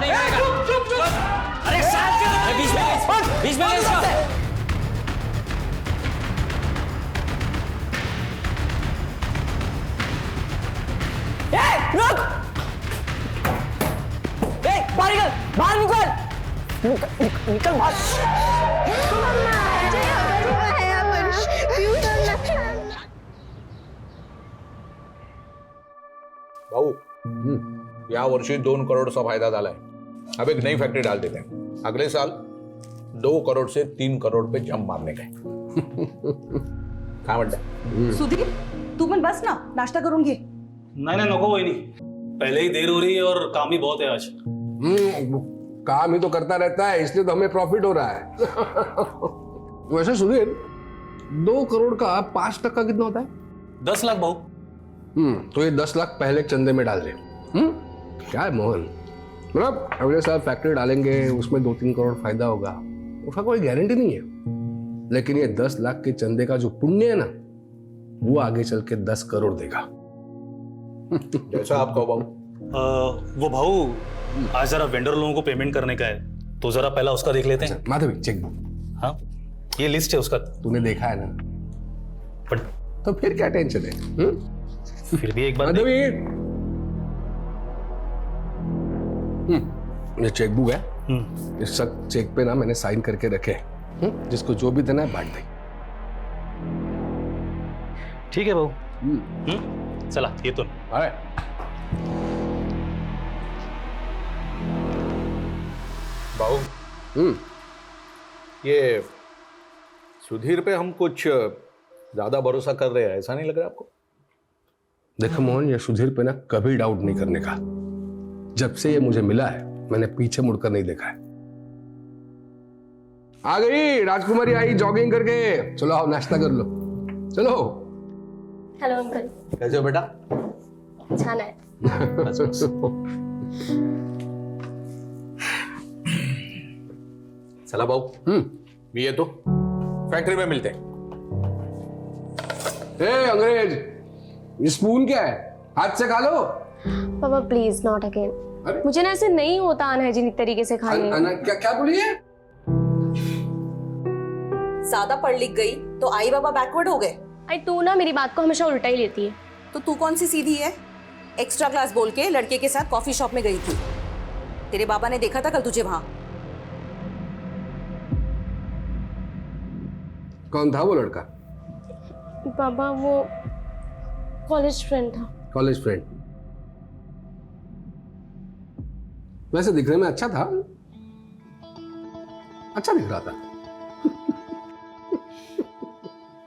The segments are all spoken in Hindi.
नहीं मिलेगा। चुप चुप। अरे शांत कर, बीच में इसका। रुक! बाहर निकल बाहर। भाऊ या वर्षी 2 करोड़चा फायदा झालाय. अब एक नई फैक्ट्री डाल देते हैं. अगले साल 2 करोड़ से 3 करोड़ पे जंप मारने का है. काय म्हणता? सुधीर तू पण बस ना, नाश्ता करून घे. नहीं नहीं नको वही नहीं, पहले ही देर हो रही है और काम ही बहुत है आज. काम ही तो करता रहता है, इसलिए तो हमें प्रॉफिट हो रहा है. वैसे सुधीर 2 करोड़ का 5% कितना होता है? 10 लाख भाऊ. तो ये 10 लाख पहले चंदे में डाल दे. क्या है मोहन, मतलब अगले साल फैक्ट्री डालेंगे, उसमें 2-3 करोड़ फायदा होगा, उसका कोई गारंटी नहीं है. लेकिन ये 10 लाख के चंदे का जो पुण्य है ना, वो आगे चल के 10 करोड़ देगा. जैसा आप कहो भाऊ. वो भाऊ आज जरा वेंडर लोगों को पेमेंट करने का है, तो जरा पहला उसका देख लेते हैं. माधवी चेकबुक. हाँ ये लिस्ट है उसका. तूने देखा है ना, बट तो फिर क्या टेंशन है? फिर भी एक बार माधवी ये चेकबुक है, इस सब चेक पे ना मैंने साइन करके रखे. जिसको जो भी देना है बांट दे. ठीक है भाऊ. चला ये तो अरे भाऊ ये सुधीर पे हम कुछ ज्यादा भरोसा कर रहे हैं, ऐसा नहीं लग रहा आपको? देखो मोहन, ये सुधीर पे ना कभी डाउट नहीं करने का. जब से ये मुझे मिला है, मैंने पीछे मुड़कर नहीं देखा है. आ गई राजकुमारी, आई जॉगिंग करके. चलो आओ नाश्ता कर लो. चलो. Hello uncle. कैसे हो बेटा? छान आहे. चला भाऊ, मी येतो. फैक्ट्री में मिलते हैं. ए अंग्रेज, ये स्पून क्या है? हाथ से खा लो. पापा प्लीज नॉट अगेन. मुझे ना ऐसे नहीं होता अनहाइजीनिक तरीके से खाने. क्या बोली है? ज्यादा पढ़ लिख गई तो आई बाबा बैकवर्ड हो गए. आई तू ना मेरी बात को हमेशा उल्टा ही लेती है. तो तू कौन सी सीधी है? एक्स्ट्रा क्लास बोल के लड़के के साथ कॉफी शॉप में गई थी. तेरे बाबा ने देखा था कल तुझे वहां. कौन था वो लड़का? पापा वो कॉलेज फ्रेंड था. College friend? वैसे दिखने में अच्छा था, अच्छा दिख रहा था.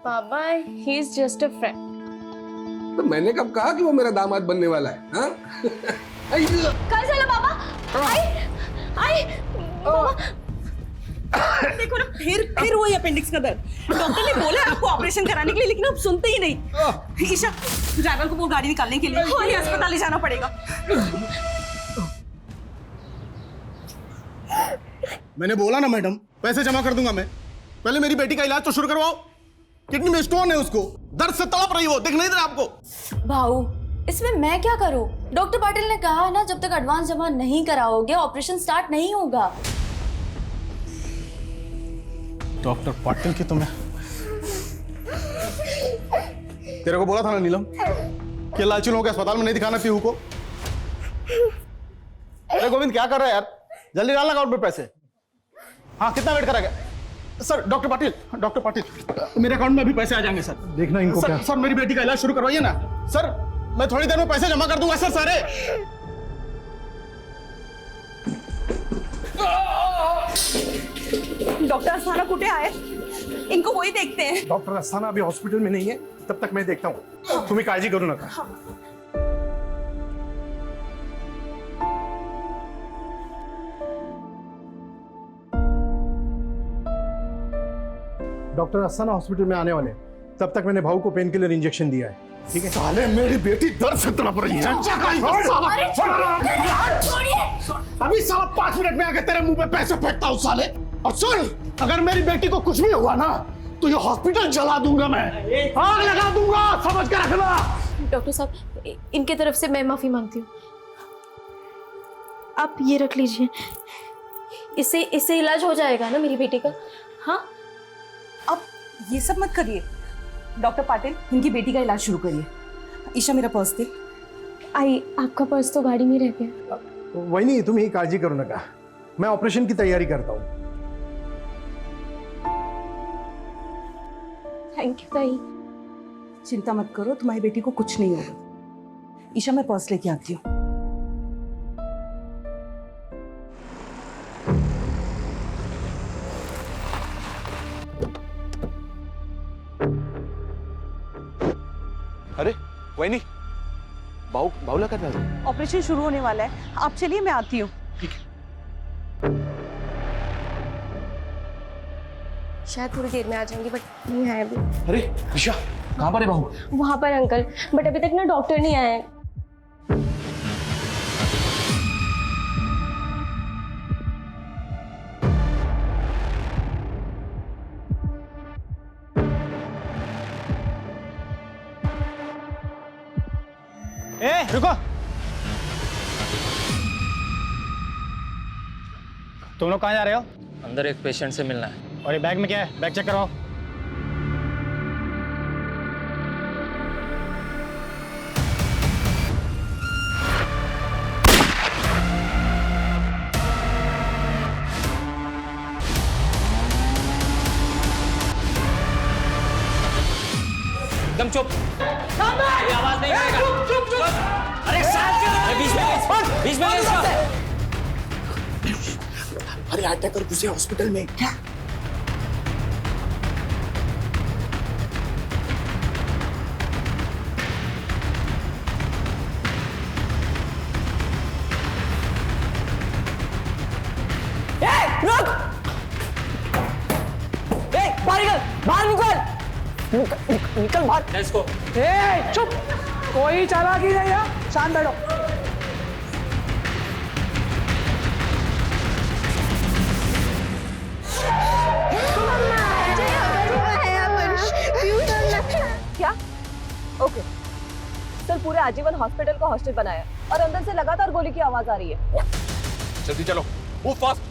पापा he is just a friend. तो मैंने कब कहा कि वो मेरा दामाद बनने वाला है? हाँ? काय झालं बाबा? आई बाबा देखो ना, फिर वही अपेंडिक्स का दर्द. डॉक्टर ने बोला आपको ऑपरेशन कराने के लिए, लेकिन आप सुनते ही नहीं. ईशा ड्राइवर को बोल गाड़ी निकालने के लिए, और अस्पताल ले जाना पड़ेगा. मैंने बोला ना मैडम, पैसे जमा कर दूंगा मैं. पहले मेरी बेटी का इलाज तो शुरू करवाओ. किडनी में स्टोन है, उसको दर्द से तड़प रही हो, दिख नहीं रहा आपको? भाऊ इसमें मैं क्या करूं? डॉक्टर पाटिल ने कहा ना, जब तक एडवांस जमा नहीं कराओगे ऑपरेशन स्टार्ट नहीं होगा. डॉक्टर पाटिल की तुम्हें, तेरे को बोला था ना नीलम कि लालची लोगों के अस्पताल में नहीं दिखाना पीहू को. अरे गोविंद क्या कर रहा है यार, जल्दी डालना अकाउंट में पैसे. हाँ कितना वेट करेगा सर? डॉक्टर पाटिल मेरे अकाउंट में अभी पैसे आ जाएंगे सर. देखना इनको क्या. सर मेरी बेटी का इलाज शुरू करवाइए ना सर. मैं थोड़ी देर में पैसे जमा कर दूंगा सर सारे. डॉक्टर अस्थाना कुठे आहे? इनको वही देखते हैं. डॉक्टर अस्थाना अभी हॉस्पिटल में नहीं है, तब तक मैं देखता हूँ. तुम्हें काळजी करू नका. डॉक्टर अस्थाना हॉस्पिटल में आने वाले, तब तक मैंने भाऊ को पेन किलर इंजेक्शन दिया है. ठीक है? साले मेरी बेटी दर्द से तड़प रही है. अभी साला 5 मिनट में आके तेरे मुंह पे पैसे फेंकता हूँ साले. और सुन, अगर मेरी बेटी को कुछ भी हुआ ना, तो ये हॉस्पिटल जला दूंगा मैं, आग लगा दूंगा, समझ के रखना. डॉक्टर साहब इनके तरफ से मैं माफी मांगती हूँ. आप ये रख लीजिए, इससे इलाज हो जाएगा ना मेरी बेटी का। हाँ अब ये सब मत करिए डॉक्टर पाटिल, इनकी बेटी का इलाज शुरू करिए। ईशा मेरा पर्स दे। आई, आपका पर्स तो गाड़ी में रह गया। वहिनी तुम्ही काळजी करू नका, मैं ऑपरेशन की तैयारी करता हूँ। थैंक यू ताई। चिंता मत करो, तुम्हारी बेटी को कुछ नहीं होगा। ईशा मैं पर्स लेके आती हूँ। अरे वही बाउला कर रहा है। ऑपरेशन शुरू होने वाला है, आप चलिए मैं आती हूँ। शायद थोड़ी देर में आ जाएंगे, बट नहीं है अभी। अरे ईशा कहाँ पर है बहू? वहां पर अंकल, बट अभी तक ना डॉक्टर नहीं आए हैं। ए रुको, तुम लोग कहाँ जा रहे हो? अंदर एक पेशेंट से मिलना है। और ये बैग में क्या है? बैग चेक कराओ। एकदम चुप, कोई आवाज नहीं करेगा। चुप। अरे शांत करो। बीच में ले इसको। अरे अटैक कर घुसे हॉस्पिटल में क्या? रुक! बाहर निकल! निकल बाहर! Let's go. चुप! कोई चालाकी नहीं है, शांत बैठो। क्या? ओके सर, पूरे आजीवन हॉस्पिटल को हॉस्टल बनाया और अंदर से लगातार गोली की आवाज आ रही है। जल्दी चलो, मूव फास्ट।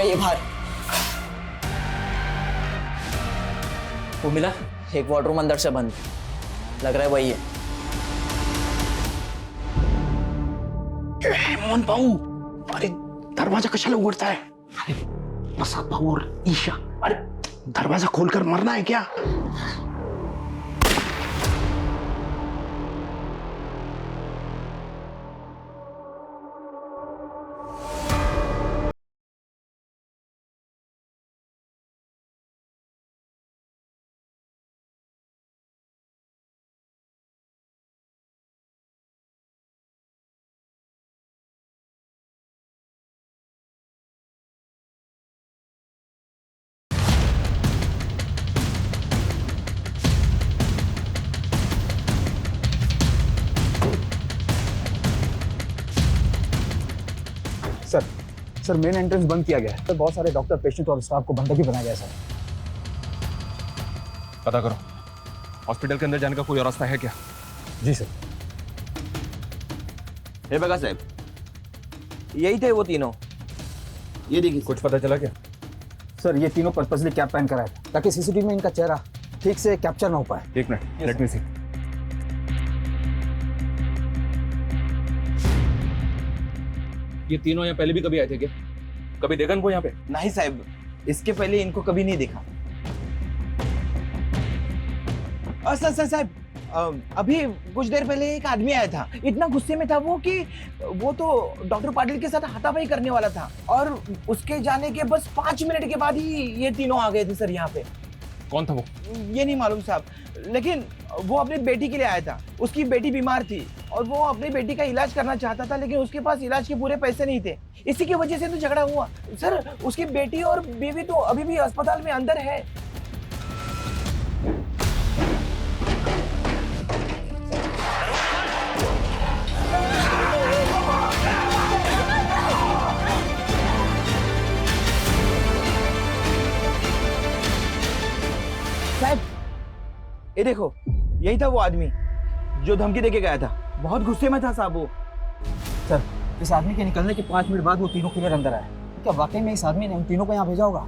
ये बाहर वो मिला, एक वार्डरूम अंदर से बंद, लग रहा है वही है। मोहन भाऊ, अरे दरवाजा कशाला उघडता है? अरे प्रसाद भाऊ और ईशा, अरे दरवाजा खोलकर मरना है क्या? सर मेन एंट्रेंस बंद किया गया है। तो बहुत सारे डॉक्टर, पेशेंट और स्टाफ को बंधक ही बनाया गया है सर। पता करो हॉस्पिटल के अंदर जाने का कोई और रास्ता है क्या? जी सर। हे बघा साहब, यही थे वो तीनों। ये देखिए। कुछ पता चला क्या? सर ये तीनों पर्पसली कैप पहन कर आए थे ताकि सीसीटीवी में इनका चेहरा ठीक से कैप्चर ना हो पाए। एक मिनट, लेट मी सी। ये तीनों यहाँ पहले भी कभी आए थे क्या? कभी देखा इनको यहाँ पे? नहीं साहब, इसके पहले इनको कभी नहीं देखा। सर साहब, अभी कुछ देर पहले एक आदमी आया था, इतना गुस्से में था वो कि वो तो डॉक्टर पाटिल के साथ हाथापाई करने वाला था और उसके जाने के बस 5 मिनट के बाद ही ये तीनों आ गए थे सर यहाँ पे। कौन था वो? ये नहीं मालूम साहब, लेकिन वो अपनी बेटी के लिए आया था। उसकी बेटी बीमार थी और वो अपनी बेटी का इलाज करना चाहता था, लेकिन उसके पास इलाज के पूरे पैसे नहीं थे। इसी की वजह से तो झगड़ा हुआ सर। उसकी बेटी और बीवी तो अभी भी अस्पताल में अंदर है। ये देखो, यही था वो आदमी जो धमकी देके गया था। बहुत गुस्से में था साहब वो। सर, इस आदमी के निकलने के 5 मिनट बाद वो तीनों किलर अंदर आए। क्या वाकई में इस आदमी ने उन तीनों को यहाँ भेजा होगा?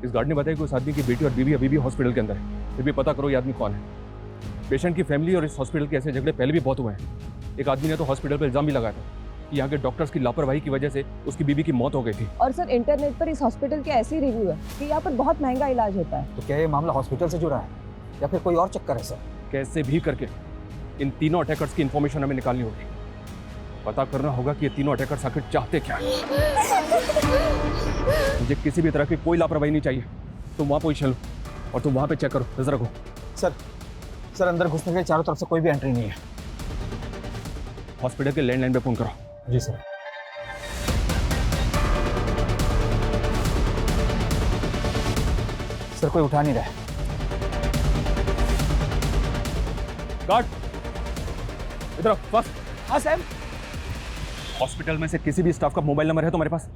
इस गार्ड ने बताया कि उस आदमी की बेटी और बीवी अभी भी हॉस्पिटल के अंदर है। फिर भी पता करो ये आदमी कौन है। पेशेंट की फैमिली और इस हॉस्पिटल के ऐसे झगड़े पहले भी बहुत हुए हैं। एक आदमी ने तो हॉस्पिटल पर इल्जाम भी लगाया था कि यहाँ के डॉक्टर्स की लापरवाही की वजह से उसकी बीवी की मौत हो गई थी। और सर इंटरनेट पर इस हॉस्पिटल के ऐसे रिव्यू है कि यहाँ पर बहुत महंगा इलाज होता है। तो क्या ये मामला हॉस्पिटल से जुड़ा है या फिर कोई और चक्कर है सर? कैसे भी करके इन तीनों अटैकर्स की इंफॉर्मेशन हमें निकालनी होगी। पता करना होगा कि ये तीनों अटैकर्स आखिर चाहते क्या है। मुझे किसी भी तरह की कोई लापरवाही नहीं चाहिए। तुम वहाँ पोजीशन लो और तुम वहाँ पे चेक करो, नजर रखो। सर अंदर घुसने के चारों तरफ से कोई भी एंट्री नहीं है। हॉस्पिटल के लैंडलाइन पे फोन करो। जी सर। सर कोई उठा नहीं रहा है। गार्ड इधर फर्स्ट। हाँ साहब। हॉस्पिटल में से किसी भी स्टाफ का मोबाइल नंबर है तुम्हारे पास?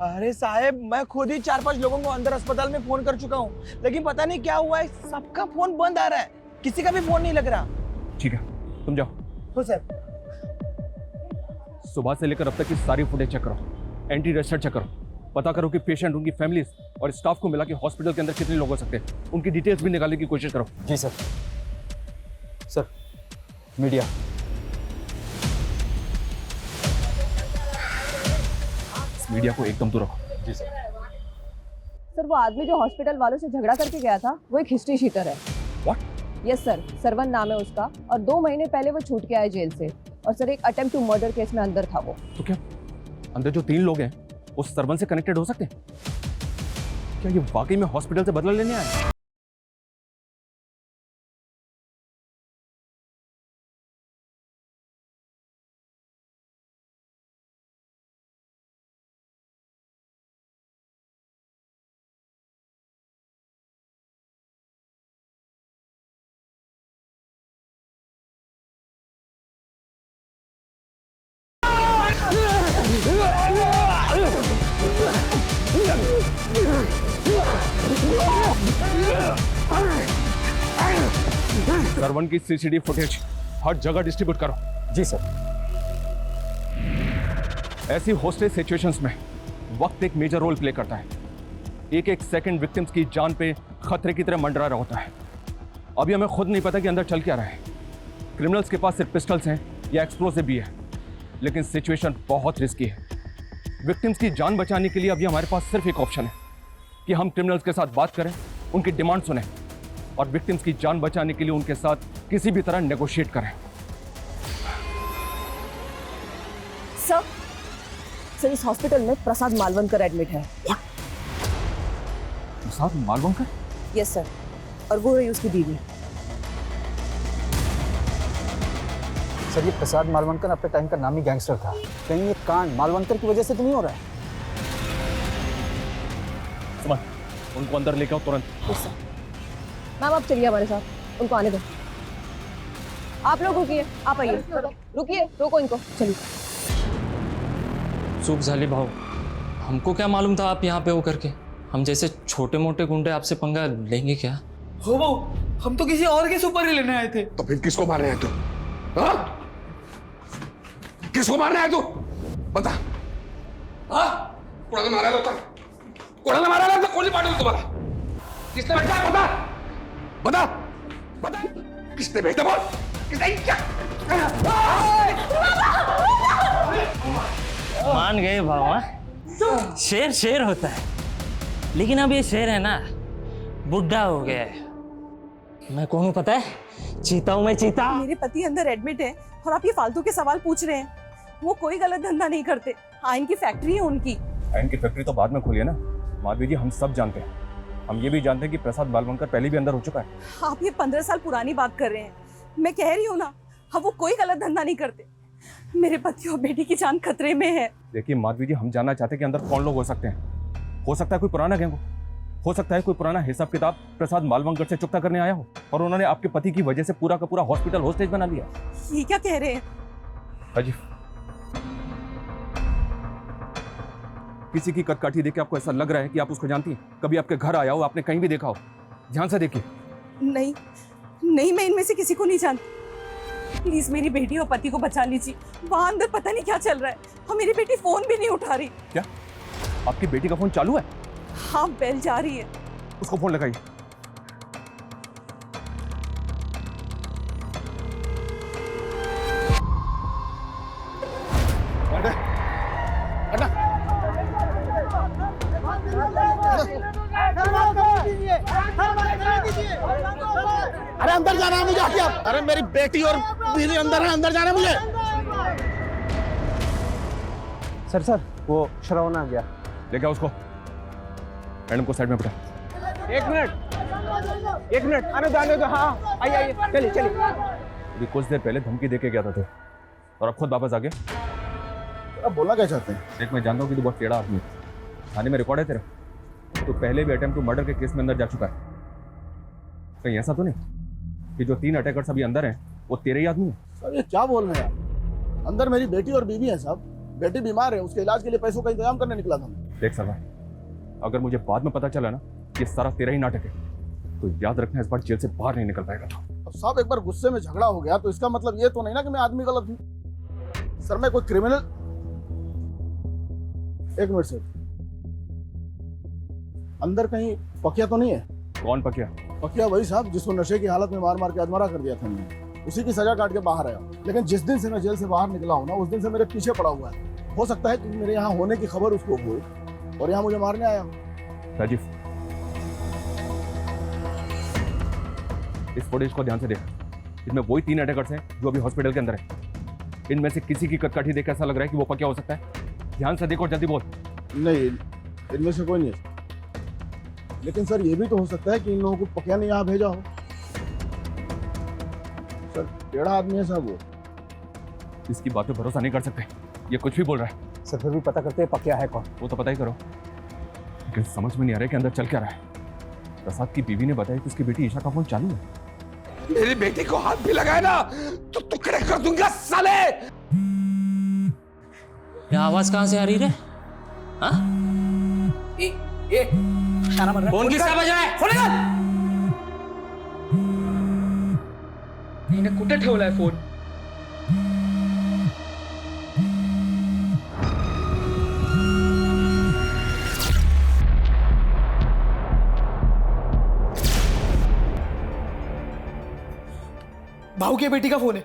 अरे साहब, मैं खुद ही 4-5 लोगों को अंदर अस्पताल में फोन कर चुका हूँ, लेकिन पता नहीं क्या हुआ है, सबका फोन बंद आ रहा है, किसी का भी फोन नहीं लग रहा। ठीक है, तुम जाओ। तो सर सुबह से लेकर अब तक की सारी फुटेज चेक करो, एंटी रजिस्टर चेक करो, पता करो कि पेशेंट, उनकी फैमिली और स्टाफ को मिला के हॉस्पिटल के अंदर कितने लोग हो सकते हैं, उनकी डिटेल्स भी निकालने की कोशिश करो। जी सर। Sir media. मीडिया को एकदम दूर रखो। जी सर। सर वो आदमी जो हॉस्पिटल वालों से झगड़ा करके गया था वो एक हिस्ट्री शीटर है। What? यस सर, सरवन नाम है उसका और 2 महीने पहले वो छूट के आया जेल से और सर एक अटेम्प्ट टू मर्डर केस में अंदर था वो। तो क्या अंदर जो 3 लोग हैं उस सरवन से कनेक्टेड हो सकते हैं? क्या ये वाकई में हॉस्पिटल से बदला लेने आए? सरवन की सीसीटीवी फुटेज हर जगह डिस्ट्रीब्यूट करो। जी सर। ऐसी हॉस्टेज सिचुएशंस में वक्त एक मेजर रोल प्ले करता है। एक एक सेकंड विक्टिम्स की जान पे खतरे की तरह मंडरा रहा होता है। अभी हमें खुद नहीं पता कि अंदर चल क्या रहा है। क्रिमिनल्स के पास सिर्फ पिस्टल्स हैं या एक्सप्लोसिव भी है, लेकिन सिचुएशन बहुत रिस्की है। विक्टिम्स की जान बचाने के लिए अभी हमारे पास सिर्फ एक ऑप्शन है कि हम क्रिमिनल्स के साथ बात करें, उनकी डिमांड सुनें और विक्टिम्स की जान बचाने के लिए उनके साथ किसी भी तरह नेगोशिएट करें। सर इस हॉस्पिटल में प्रसाद मालवनकर एडमिट है। प्रसाद मालवनकर? यस सर, और वो रही उसकी बीवी। सर ये प्रसाद मालवनकर अपने टाइम का नामी गैंगस्टर था। कहीं ये कांड मालवनकर की वजह से तो नहीं हो रहा है? समझ, उनको अंदर लेकर आओ तुरंत। Yes sir. मैम आप चलिए हमारे साथ, उनको आने दो। आप लोग रुकिए, आप आइए। रुकिए, रोको इनको, चलिए। चूक झाली भाऊ, हमको क्या मालूम था आप यहाँ पे हो करके। हम जैसे छोटे मोटे गुंडे आपसे पंगा लेंगे क्या? हो भाऊ, हम तो किसी और के सुपर ही लेने आए थे। तो फिर किसको मारने आए तू? हाँ? किसको मारने आए तू? बता। हाँ? कोणाला मारायला होता? कोणाला मारायला होता? कोणी पाठवलं तुम्हाला? किसने भेजा? बता। बता। बता। किसने भेजा बोल? किसने? मान गए भाऊ, हाँ? शेर शेर होता है, लेकिन अब ये शेर है ना बुढ़ा हो गया है। मैं कौन हूँ पता है? चीता हूँ मैं, चीता। मेरे पति अंदर एडमिट है और आप ये फालतू के सवाल पूछ रहे हैं। वो कोई गलत धंधा नहीं करते। आयन की फैक्ट्री है उनकी। आयन की फैक्ट्री तो बाद में खुली है ना माधवी जी, हम सब जानते हैं। हम ये भी जानते हैं कि प्रसाद मालवनकर पहले भी अंदर हो चुका है। आप ये 15 साल पुरानी बात कर रहे हैं। मैं कह रही हूँ ना, अब वो कोई गलत धंधा नहीं करते। मेरे पति और बेटी की जान खतरे में है। देखिए माधवी जी, हम जानना चाहते हैं कि अंदर कौन लोग हो सकते हैं। हो सकता है कोई पुराना गैंग हो सकता है कोई पुराना हिसाब किताब प्रसाद मालवनकर से चुकता करने आया हो और उन्होंने आपके पति की वजह से पूरा का पूरा हॉस्पिटल हॉस्टेज बना लिया। ये क्या कह रहे हैं? अजी, किसी की कटकाठी देख के आपको ऐसा लग रहा है कि आप उसको जानती हैं? कभी आपके घर आया हो, आपने कहीं भी देखा हो? ध्यान से देखिए। नहीं, नहीं, मैं इनमें से किसी को नहीं जानती। प्लीज मेरी बेटी और पति को बचा लीजिए। वहां अंदर पता नहीं क्या चल रहा है और मेरी बेटी फोन भी नहीं उठा रही। क्या आपकी बेटी का फोन चालू है? हाँ, बेल जा रही है। उसको फोन लगाइए। अरे अंदर जाना है मुझे, आके आप। अरे मेरी बेटी और बीवी अंदर है, अंदर जाना है मुझे। सर वो श्रवण आ गया। लेके आओ उसको। मैडम को साइड में बिठा। एक मिनट आने दो। हाँ आइए चलिए। अभी कुछ देर पहले धमकी देके गया था तू, और अब खुद वापस आ गया। अब बोलना क्या चाहते हैं? देख, मैं जानता हूँ कि तू बहुत टेढ़ा आदमी है। थाने में रिकॉर्ड है तेरा। तो पहले भी अटेम्प्ट टू मर्डर के केस में अंदर जा चुका है। कहीं ऐसा तो नहीं कि जो 3 अटैकर्स अभी अंदर हैं वो तेरे ही आदमी है? सर ये क्या बोल रहे हैं आप? अंदर मेरी बेटी और बीवी है साहब। बेटी बीमार है, उसके इलाज के लिए पैसों का इंतजाम करने निकला था मैं। देख सरवा, अगर मुझे बाद में पता चला ना कि सारा तेरा ही नाटक है, तो याद रखना इस बार जेल से बाहर नहीं निकल पाएगा। तो अब साहब एक बार गुस्से में झगड़ा हो गया तो इसका मतलब ये तो नहीं ना कि मैं आदमी गलत हूँ। सर मैं कोई क्रिमिनल। एक मिनट सर, अंदर कहीं पकिया तो नहीं है? कौन पकिया? पकिया वही साहब जिसको नशे की हालत में मार के अधमरा कर दिया था मैंने। उसी की सजा काट के बाहर आया। लेकिन जिस दिन से मैं जेल से बाहर निकला हूं ना, उस दिन से मेरे पीछे पड़ा हुआ है। हो सकता है कि मेरे यहाँ होने की खबर उसको हुई और यहाँ मुझे मारने आया। राजीव, इस फुटेज को ध्यान से देख। इसमें वही 3 अटैकर्स हैं जो अभी हॉस्पिटल के अंदर है। इनमें से किसी की कटकाठी देख ऐसा लग रहा है कि वो पकिया हो सकता है। ध्यान से देखो, जल्दी बोल। नहीं, इनमें से कोई नहीं है। लेकिन सर ये भी तो हो सकता है कि इन लोगों को पकिया ने यहाँ भेजा हो। सर टेढ़ा आदमी है साहब वो। इसकी बात पे भरोसा नहीं कर सकते, ये कुछ भी बोल रहा है। सर फिर भी पता करते हैं पकिया है कौन। वो तो पता ही करो, लेकिन समझ में नहीं आ रहा है कि अंदर चल क्या रहा है। प्रसाद की बीवी ने बताया कि उसकी बेटी ईशा का फोन चालू है। मेरी बेटी को हाथ भी लगाए ना तो टुकड़े कर दूंगा साले। ये आवाज कहाँ से आ रही रे? हाँ? फोन किसका बजा है? कुठे ठेवलाय फोन? भाऊ की बेटी का फोन है।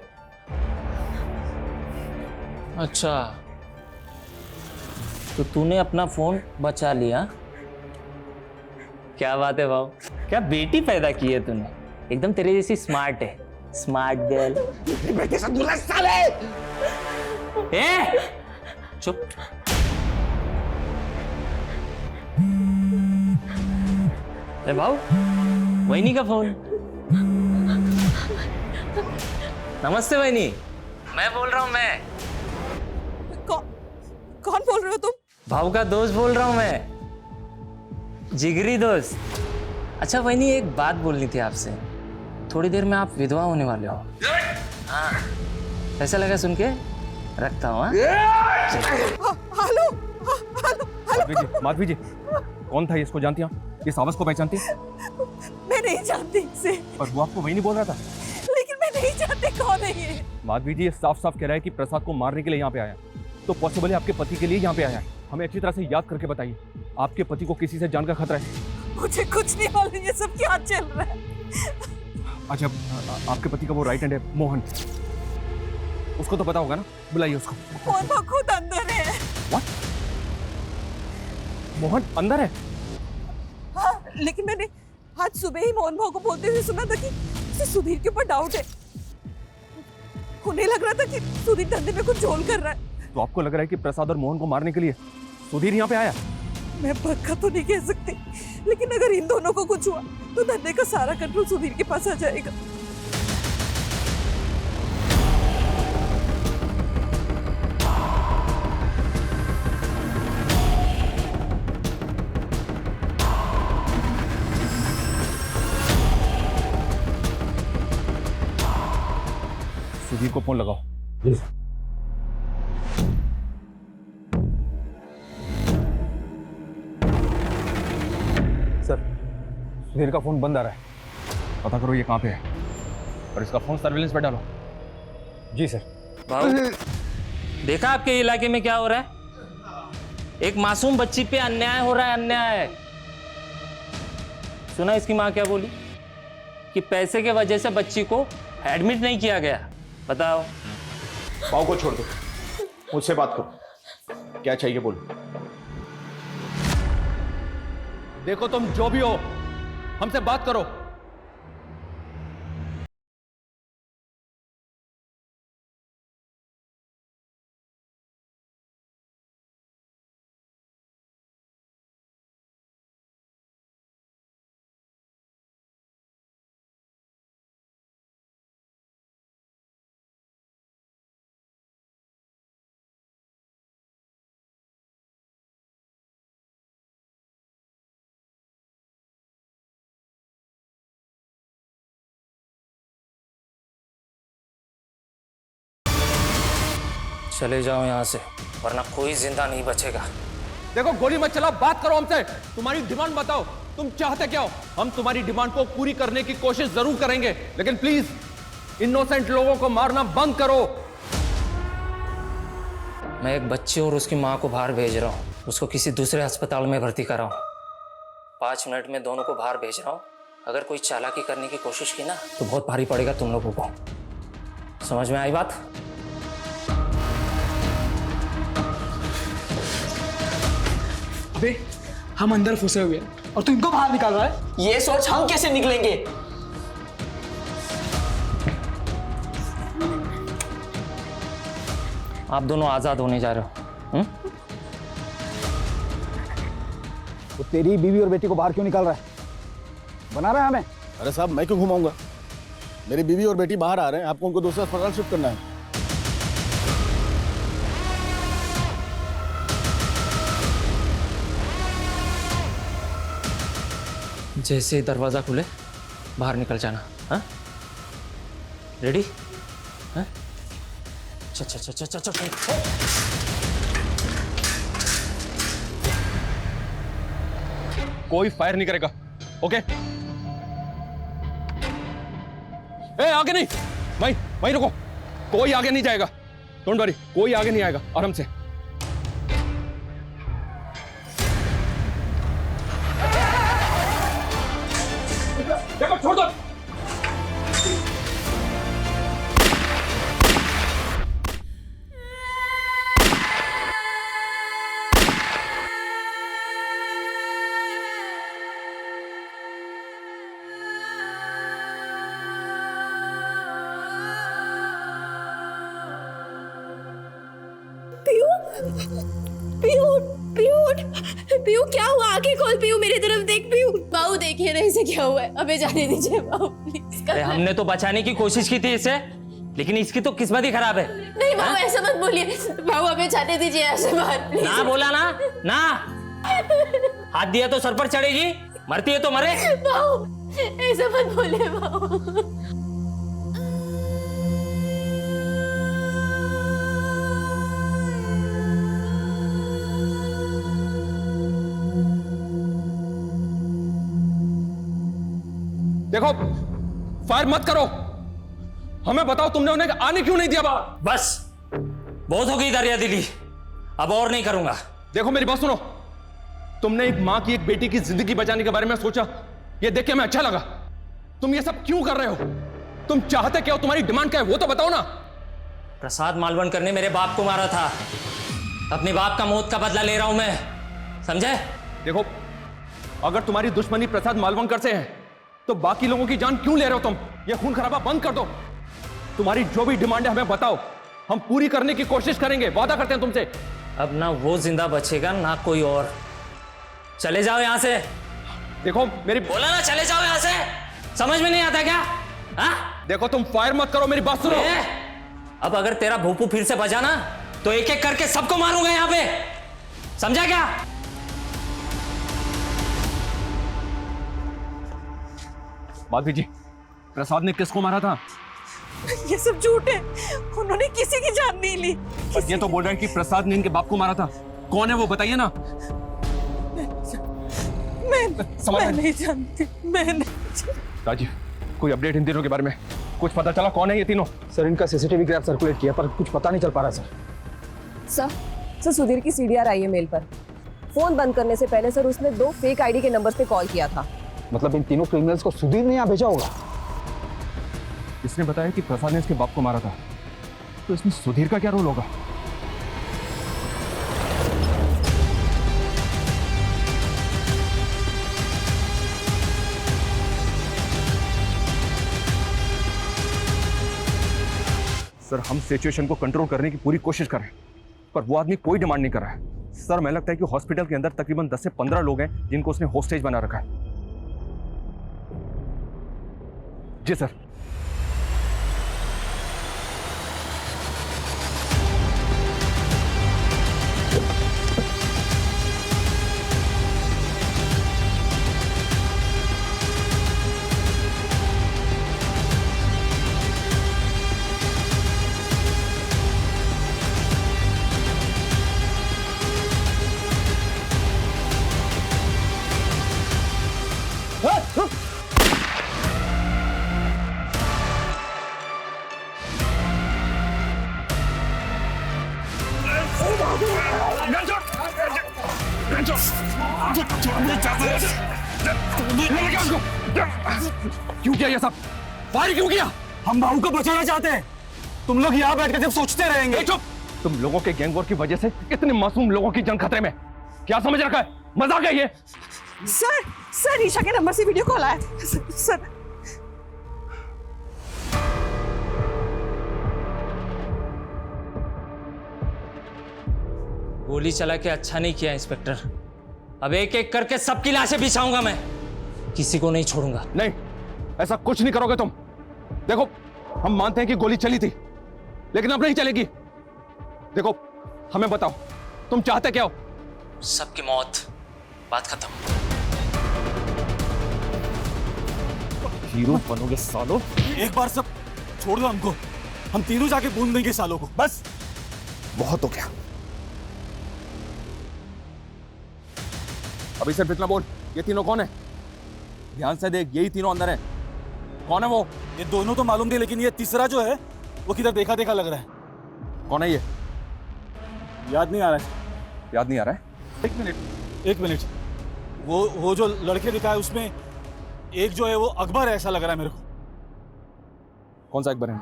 अच्छा, तो तूने अपना फोन बचा लिया। क्या बात है भाऊ, क्या बेटी पैदा की है तूने। एकदम तेरे जैसी स्मार्ट है, स्मार्ट गर्ल। बेटे से दूर रह साले। ए, चुप। अरे भाऊ, वहीनी का फोन। नमस्ते वहीनी, मैं बोल रहा हूँ। मैं कौन बोल रहे हो तुम? भाऊ का दोस्त बोल रहा हूँ मैं, जिगरी दोस्त। अच्छा वहीनी, एक बात बोलनी थी आपसे। थोड़ी देर में आप विधवा होने वाले हो। हाँ, ऐसा लगा सुन के? रखता हूँ। हेलो। माधवी जी, कौन था ये? इसको जानती हैं? इस आवाज को पहचानती हैं? मैं नहीं जानती इसे। पर वो आपको वही नहीं बोल रहा था। लेकिन मैं नहीं जानती कौन है ये। माधवी जी, ये साफ साफ कह रहा है कि प्रसाद को मारने के लिए यहाँ पे आया। तो पॉसिबल है आपके पति के लिए यहाँ पे आया है। हमें अच्छी तरह से याद करके बताइए, आपके पति को किसी से जान का खतरा है? मुझे कुछ नहीं मालूम ये सब क्या चल रहा है। अच्छा, आपके पति का वो राइट हैंड है मोहन, उसको तो पता होगा ना? बुलाइए उसको। मोहन खुद अंदर है। What? मोहन अंदर है? हाँ, लेकिन मैंने आज सुबह ही मोहन भाव को बोलते हुए सुना था कि उसे सुधीर के ऊपर डाउट है। उन्हें लग रहा था कि सुधीर धंधे में कुछ झोल कर रहा है। तो आपको लग रहा है कि प्रसाद और मोहन को मारने के लिए सुधीर यहाँ पे आया? मैं पक्का तो नहीं कह सकती, लेकिन अगर इन दोनों को कुछ हुआ तो धंधे का सारा कंट्रोल सुधीर के पास आ जाएगा। सुधीर को फोन लगाओ। सर सुधीर का फोन बंद आ रहा है। पता करो ये कहाँ पे है। और इसका फोन सर्विलेंस पे डालो। जी सर। भाऊ, देखा आपके इलाके में क्या हो रहा है? एक मासूम बच्ची पे अन्याय हो रहा है, अन्याय। सुना इसकी माँ क्या बोली? कि पैसे के वजह से बच्ची को एडमिट नहीं किया गया। बताओ। पाव को छोड़ दो, मुझसे बात करो, क्या चाहिए बोलो। देखो तुम जो भी हो, हमसे बात करो। चले जाओ यहाँ से, वरना कोई जिंदा नहीं बचेगा। देखो गोली मत चलाओ, बात करो हमसे। तुम्हारी डिमांड बताओ, तुम चाहते क्या हो? हम तुम्हारी डिमांड को पूरी करने की कोशिश जरूर करेंगे, लेकिन प्लीज इनोसेंट लोगों को मारना बंद करो। मैं एक बच्चे और उसकी माँ को बाहर भेज रहा हूँ, उसको किसी दूसरे अस्पताल में भर्ती कराऊँ। 5 मिनट में दोनों को बाहर भेज रहा हूँ। अगर कोई चालाकी करने की कोशिश की ना तो बहुत भारी पड़ेगा तुम लोगों को। समझ में आई बात? अबे हम अंदर फंसे हुए हैं और तू इनको बाहर निकाल रहा है। ये सोच हम कैसे निकलेंगे? आप दोनों आजाद होने जा रहे हो। वो तेरी बीवी और बेटी को बाहर क्यों निकाल रहा है? बना रहा है हमें? अरे साहब मैं क्यों घुमाऊंगा? मेरी बीवी और बेटी बाहर आ रहे हैं, आपको उनको दूसरा अस्पताल शिफ्ट करना है। जैसे ही दरवाजा खुले बाहर निकल जाना। हाँ, रेडी? हाँ, चल। कोई फायर नहीं करेगा, ओके? ए, आगे नहीं, वहीं रुको। कोई आगे नहीं जाएगा, डोंट वरी, कोई आगे नहीं आएगा, आराम से। देखो, छोड़ दो। पीयू क्या हुआ? आंखें खोल पीयू, मेरी तरफ देख पीयू। बाबू देखिए ना इसे क्या हुआ है, अबे जाने दीजिए बाबू प्लीज। अरे हमने तो बचाने की कोशिश की थी इसे, लेकिन इसकी तो किस्मत ही खराब है। नहीं बाबू ऐसा मत बोलिए, बाबू अबे जाने दीजिए, ऐसे बात प्लीज। ना बोला ना, हाथ दिया तो सर पर चढ़ेगी, मरती है तो मरे। बाबू ऐसा मत बोलिए बाबू। देखो, फायर मत करो। हमें बताओ तुमने उन्हें आने क्यों नहीं दिया बाहर? बस बहुत हो गई दरिया दिली, अब और नहीं करूंगा। देखो मेरी बात सुनो, तुमने एक मां की, एक बेटी की जिंदगी बचाने के बारे में सोचा, ये देख के हमें अच्छा लगा। तुम ये सब क्यों कर रहे हो? तुम चाहते क्या हो? तुम्हारी डिमांड क्या है वो तो बताओ ना। प्रसाद मालवणकर ने मेरे बाप को मारा था, अपने बाप का मौत का बदला ले रहा हूं मैं, समझे? देखो, अगर तुम्हारी दुश्मनी प्रसाद मालवणकर से है तो बाकी लोगों की जान क्यों ले रहे हो तुम? ये खून खराबा बंद कर दो। तुम्हारी जो भी डिमांड है हमें बताओ, हम पूरी करने की कोशिश करेंगे, वादा करते हैं तुमसे। अब ना वो जिंदा बचेगा ना कोई और। चले जाओ यहां से। देखो मेरी बोला ना, चले जाओ यहां से। समझ में नहीं आता क्या? हाँ? देखो तुम फायर मत करो, मेरी बात सुनो। अब अगर तेरा भूपू फिर से बजा ना तो एक एक करके सबको मारूंगा यहां पे, समझा क्या? माधवी जी, प्रसाद ने किसको मारा था? ये सब झूठ है, उन्होंने किसी की जान नहीं ली। पर ये तो बोल रहे हैं कि प्रसाद ने इनके बाप को मारा था। कौन है वो, बताइए ना। मैं नहीं जानती, मैं नहीं। राजीव, कोई अपडेट इन तीनों के बारे में? कुछ पता चला कौन है ये तीनों? सर इनका सीसीटीवी ग्राफ सर्कुलेट किया पर कुछ पता नहीं चल पा रहा सर सुधीर की सीडीआर आई है मेल पर। फोन बंद करने से पहले सर उसने 2 फेक आईडी के नंबर पे कॉल किया था। मतलब इन तीनों क्रिमिनल्स को सुधीर ने यहाँ भेजा होगा। इसने बताया कि प्रसाद ने इसके बाप को मारा था, तो इसमें सुधीर का क्या रोल होगा? सर हम सिचुएशन को कंट्रोल करने की पूरी कोशिश कर रहे हैं, पर वो आदमी कोई डिमांड नहीं कर रहा है। सर मैं लगता है कि हॉस्पिटल के अंदर तकरीबन 10 से 15 लोग हैं जिनको उसने होस्टेज बना रखा है। जी सर। क्यों किया ये सब? फायर क्यों किया? हम भाऊ को बचाना चाहते हैं। तुम लोग यहाँ बैठ कर जब सोचते रहेंगे। चुप! तुम लोगों के गैंग वॉर की वजह से इतने मासूम लोगों की जान खतरे में। क्या समझ रखा है? मजाक है ये? सर ईशा के नंबर से वीडियो कॉल आया था सर। गोली चला के अच्छा नहीं किया इंस्पेक्टर। अब एक एक करके सबकी लाशें बिछाऊंगा मैं, किसी को नहीं छोड़ूंगा। नहीं, ऐसा कुछ नहीं करोगे तुम। देखो हम मानते हैं कि गोली चली थी, लेकिन अब नहीं चलेगी। देखो हमें बताओ तुम चाहते क्या हो? सबकी मौत, बात खत्म। हीरो बनोगे सालो। एक बार सब छोड़ दो हमको, हम तीनों जाके बूंद देंगे सालों को, बस। बहुत हो गया। अभी सिर्फ इतना बोल, ये तीनों कौन है? ध्यान से देख, यही तीनों अंदर है। कौन है वो? ये दोनों तो मालूम थे, लेकिन ये तीसरा जो है वो किधर देखा देखा लग रहा है। कौन है ये? याद नहीं आ रहा है। याद नहीं आ रहा है? एक मिनट। वो जो लड़के दिखा है उसमें एक जो है वो अकबर है, ऐसा लग रहा है मेरे को। कौन सा अकबर है?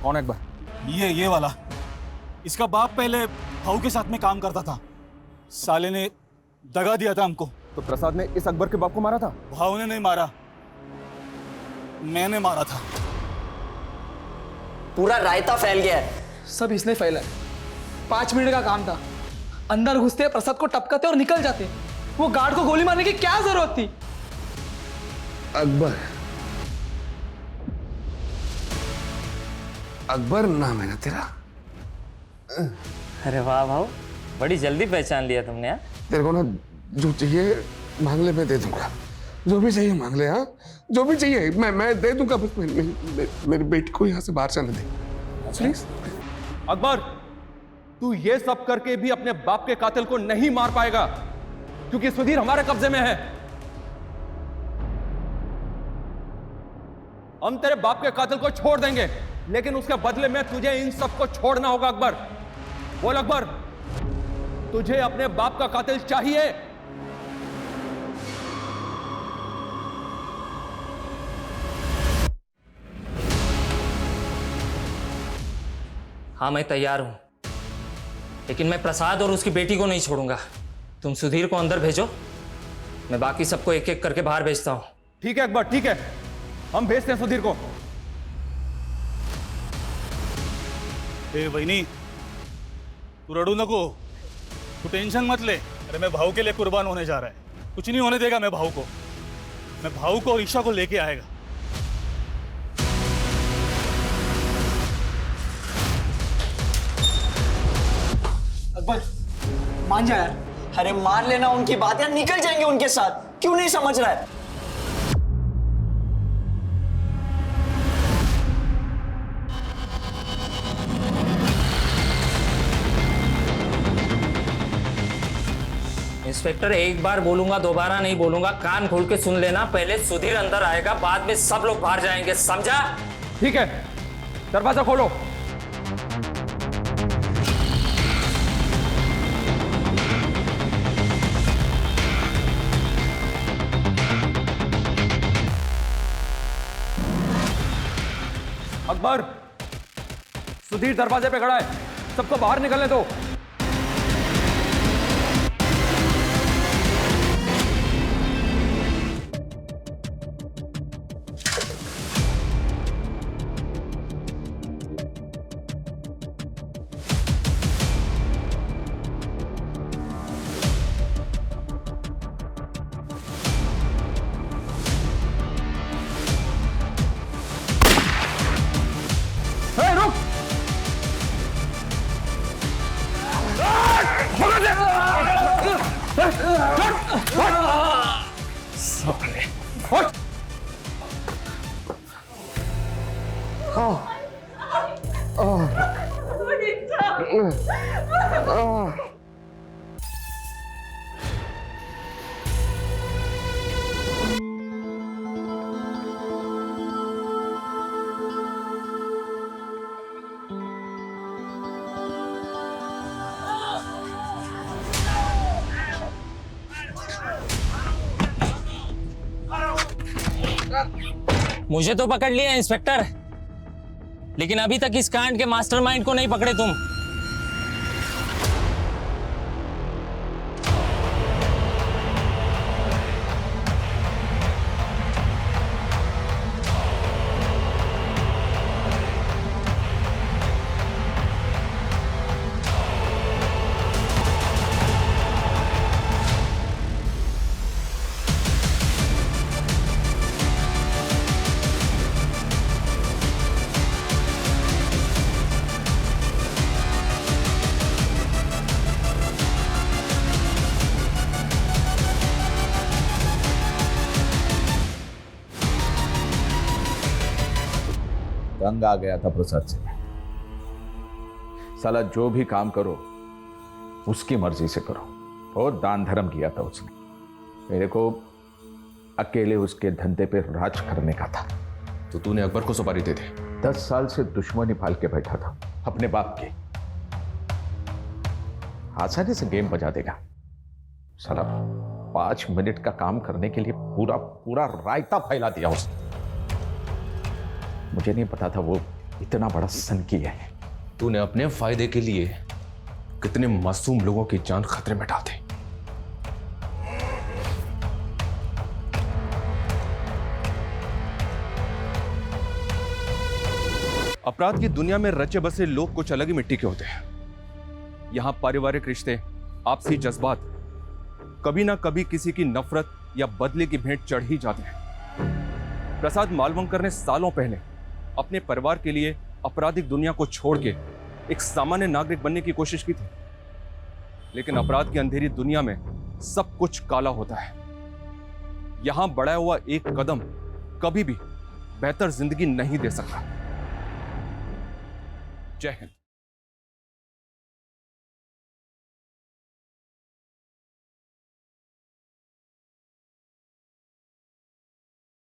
कौन है अकबर? ये वाला। इसका बाप पहले भाऊ के साथ में काम करता था, साले ने दगा दिया था हमको। तो प्रसाद ने इस अकबर के बाप को मारा था? भाऊ ने नहीं मारा, मैंने मारा था। पूरा रायता फैल गया है। सब इसने फैला है। 5 मिनट का काम था, अंदर घुसते प्रसाद को टपकाते और निकल जाते। वो गार्ड को गोली मारने की क्या जरूरत थी? अकबर नाम है ना तेरा? अरे वाह भाऊ, बड़ी जल्दी पहचान लिया तुमने। हाँ, तेरे को ना जो चाहिए मांग ले, मैं दे दूंगा। जो भी चाहिए मांग ले। हाँ, जो भी चाहिए मैं दे दूंगा। बस मेरी बेटी को यहाँ से बाहर जाने दे प्लीज। अकबर, तू ये सब करके भी अपने बाप के कातिल को नहीं मार पाएगा, क्योंकि सुधीर हमारे कब्जे में है। हम तेरे बाप के कातिल को छोड़ देंगे, लेकिन उसके बदले में तुझे इन सबको छोड़ना होगा। अकबर बोल, अकबर तुझे अपने बाप का कातिल चाहिए? हाँ मैं तैयार हूं, लेकिन मैं प्रसाद और उसकी बेटी को नहीं छोड़ूंगा। तुम सुधीर को अंदर भेजो, मैं बाकी सबको एक एक करके बाहर भेजता हूं। ठीक है अकबर, ठीक है, हम भेजते हैं सुधीर को। वहीनी, तू रड़ू नको, तू टेंशन मत ले। अरे मैं भाऊ के लिए कुर्बान होने जा रहा है। कुछ नहीं होने देगा मैं भाऊ को। मैं भाऊ को और ईशा को लेके आएगा। अकबर मान जा यार। अरे मान लेना उनकी बात यार, निकल जाएंगे उनके साथ। क्यों नहीं समझ रहा है? इंस्पेक्टर, एक बार बोलूंगा, दोबारा नहीं बोलूंगा, कान खोल के सुन लेना। पहले सुधीर अंदर आएगा, बाद में सब लोग बाहर जाएंगे, समझा? ठीक है, दरवाजा खोलो। अकबर, सुधीर दरवाजे पे खड़ा है, सबको बाहर निकलने दो। मुझे तो पकड़ लिया इंस्पेक्टर, लेकिन अभी तक इस कांड के मास्टरमाइंड को नहीं पकड़े तुम। तंग आ गया था प्रसाद से। साला जो भी काम करो उसकी मर्जी से करो। बहुत दान धर्म किया था उसने। मेरे को अकेले उसके धंधे पे राज करने का था। तो तूने अकबर को सुपारी दे दी? 10 साल से दुश्मनी पाल के बैठा था अपने बाप की। आसानी से गेम बजा देगा साला। 5 मिनट का काम करने के लिए पूरा पूरा रायता फैला दिया उसने। मुझे नहीं पता था वो इतना बड़ा सनकी है। तूने अपने फायदे के लिए कितने मासूम लोगों की जान खतरे में डाल दी। अपराध की दुनिया में रचे बसे लोग कुछ अलग ही मिट्टी के होते हैं। यहां पारिवारिक रिश्ते, आपसी जज्बात कभी ना कभी किसी की नफरत या बदले की भेंट चढ़ ही जाते हैं। प्रसाद मालवंकर ने सालों पहले अपने परिवार के लिए आपराधिक दुनिया को छोड़ के एक सामान्य नागरिक बनने की कोशिश की थी, लेकिन अपराध की अंधेरी दुनिया में सब कुछ काला होता है। यहां बढ़ाया हुआ एक कदम कभी भी बेहतर जिंदगी नहीं दे सकता। जय हिंद।